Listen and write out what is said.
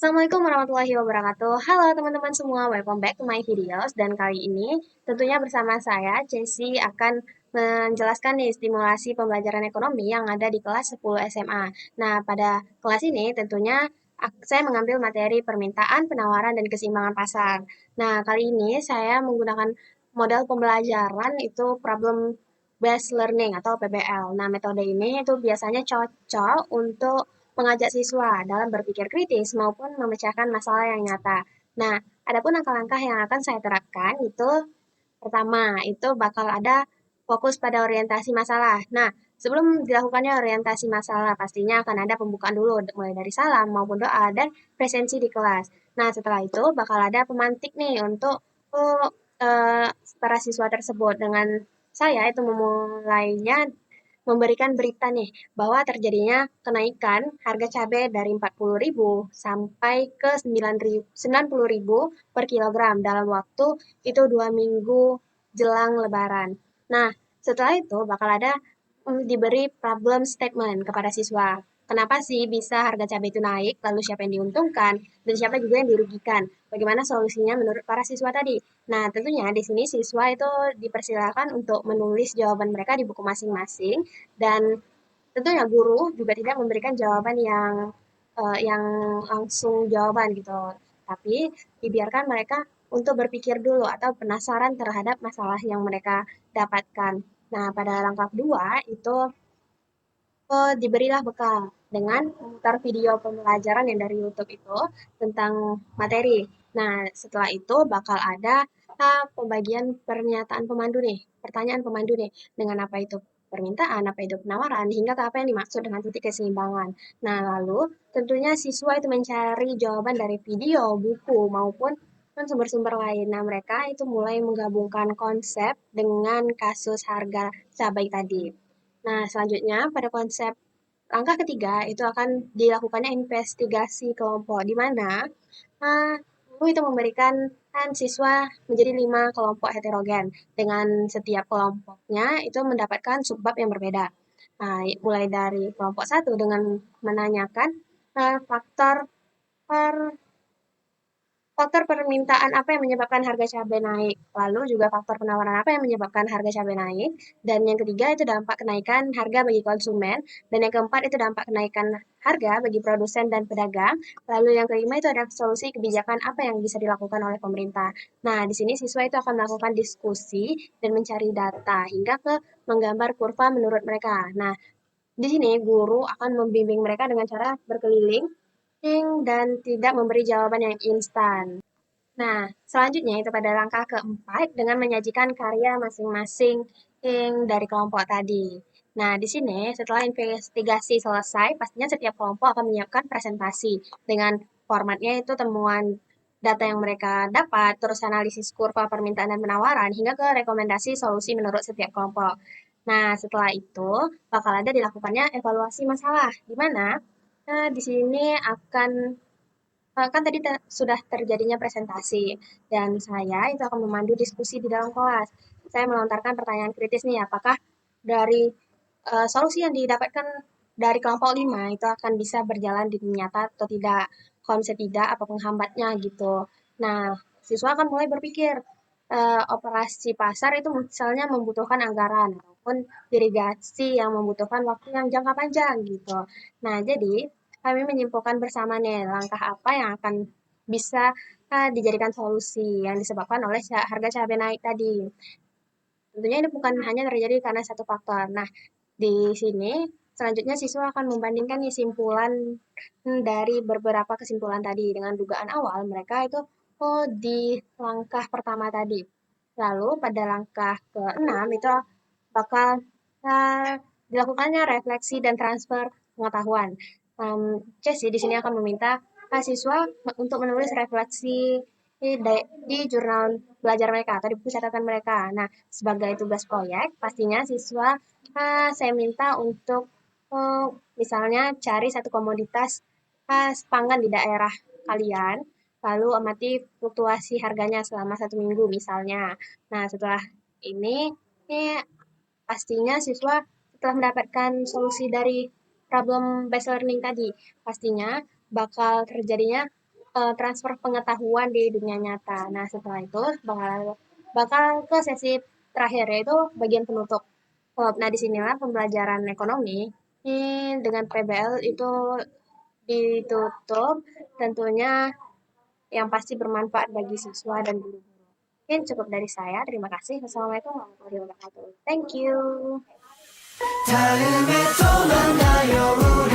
Assalamualaikum warahmatullahi wabarakatuh. Halo teman-teman semua, welcome back to my videos. Dan kali ini tentunya bersama saya, Jessie akan menjelaskan nih stimulasi pembelajaran ekonomi yang ada di kelas 10 SMA. Nah, pada kelas ini tentunya saya mengambil materi permintaan, penawaran, dan keseimbangan pasar. Nah, kali ini saya menggunakan model pembelajaran itu problem based learning atau PBL. Nah, metode ini itu biasanya cocok untuk mengajak siswa dalam berpikir kritis maupun memecahkan masalah yang nyata. Nah, adapun langkah-langkah yang akan saya terapkan itu pertama, itu bakal ada fokus pada orientasi masalah. Nah, sebelum dilakukannya orientasi masalah, pastinya akan ada pembukaan dulu, mulai dari salam maupun doa dan presensi di kelas. Nah, setelah itu bakal ada pemantik nih untuk uh, uh, para siswa tersebut. Dengan saya itu memulainya memberikan berita nih bahwa terjadinya kenaikan harga cabai dari 40.000 sampai ke 90.000 per kilogram dalam waktu itu 2 minggu jelang Lebaran. Nah, setelah itu bakal ada diberi problem statement kepada siswa. Kenapa sih bisa harga cabai itu naik, lalu siapa yang diuntungkan, dan siapa juga yang dirugikan? Bagaimana solusinya menurut para siswa tadi? Nah, tentunya di sini siswa itu dipersilakan untuk menulis jawaban mereka di buku masing-masing dan tentunya guru juga tidak memberikan jawaban yang langsung jawaban gitu. Tapi dibiarkan mereka untuk berpikir dulu atau penasaran terhadap masalah yang mereka dapatkan. Nah, pada langkah kedua itu diberilah bekal dengan memutar video pembelajaran yang dari YouTube itu tentang materi. Nah, setelah itu bakal ada pembagian pernyataan pemandu nih, pertanyaan pemandu nih, dengan apa itu permintaan, apa itu penawaran, hingga ke apa yang dimaksud dengan titik keseimbangan. Nah, lalu tentunya siswa itu mencari jawaban dari video, buku, maupun sumber-sumber lain. Nah, mereka itu mulai menggabungkan konsep dengan kasus harga cabai tadi. Nah, selanjutnya pada konsep langkah ketiga itu akan dilakukannya investigasi kelompok, di mana guru itu memberikan siswa menjadi 5 kelompok heterogen dengan setiap kelompoknya itu mendapatkan subbab yang berbeda. Nah, mulai dari kelompok satu dengan menanyakan faktor per faktor permintaan apa yang menyebabkan harga cabai naik, lalu juga faktor penawaran apa yang menyebabkan harga cabai naik, dan yang ketiga itu dampak kenaikan harga bagi konsumen, dan yang keempat itu dampak kenaikan harga bagi produsen dan pedagang, lalu yang kelima itu ada solusi kebijakan apa yang bisa dilakukan oleh pemerintah. Nah, di sini siswa itu akan melakukan diskusi dan mencari data hingga ke menggambar kurva menurut mereka. Nah, di sini guru akan membimbing mereka dengan cara berkeliling dan tidak memberi jawaban yang instan. Nah, selanjutnya itu pada langkah keempat dengan menyajikan karya masing-masing dari kelompok tadi. Nah, di sini setelah investigasi selesai, pastinya setiap kelompok akan menyiapkan presentasi dengan formatnya itu temuan data yang mereka dapat, terus analisis kurva permintaan dan penawaran, hingga ke rekomendasi solusi menurut setiap kelompok. Nah, setelah itu bakal ada dilakukannya evaluasi masalah, di mana di sini akan kan tadi sudah terjadinya presentasi dan saya itu akan memandu diskusi di dalam kelas. Saya melontarkan pertanyaan kritis nih, apakah dari solusi yang didapatkan dari kelompok 5 itu akan bisa berjalan di dunia nyata atau tidak? Kalau misalnya tidak, apa penghambatnya gitu. Nah, siswa akan mulai berpikir operasi pasar itu misalnya membutuhkan anggaran ataupun irigasi yang membutuhkan waktu yang jangka panjang gitu. Nah, jadi kami menyimpulkan bersama nih langkah apa yang akan bisa dijadikan solusi yang disebabkan oleh harga cabai naik tadi. Tentunya ini bukan hanya terjadi karena satu faktor. Nah, di sini selanjutnya siswa akan membandingkan nih simpulan dari beberapa kesimpulan tadi dengan dugaan awal mereka itu di langkah pertama tadi. Lalu pada langkah ke-6 itu bakal dilakukannya refleksi dan transfer pengetahuan. Cesi di sini akan meminta siswa untuk menulis refleksi di jurnal belajar mereka atau di buku catatan mereka. Nah, sebagai tugas proyek, pastinya siswa saya minta untuk eh, misalnya cari satu komoditas pangan di daerah kalian, lalu amati fluktuasi harganya selama 1 minggu misalnya. Nah, setelah ini pastinya siswa setelah mendapatkan solusi dari problem based learning tadi, pastinya bakal terjadinya transfer pengetahuan di dunia nyata. Nah, setelah itu bakal bakal ke sesi terakhir yaitu bagian penutup. Nah, disinilah pembelajaran ekonomi dengan PBL itu ditutup, tentunya yang pasti bermanfaat bagi siswa dan guru-guru. Mungkin cukup dari saya. Terima kasih. Wassalamualaikum warahmatullahi wabarakatuh. Thank you. 다음에 또 만나요.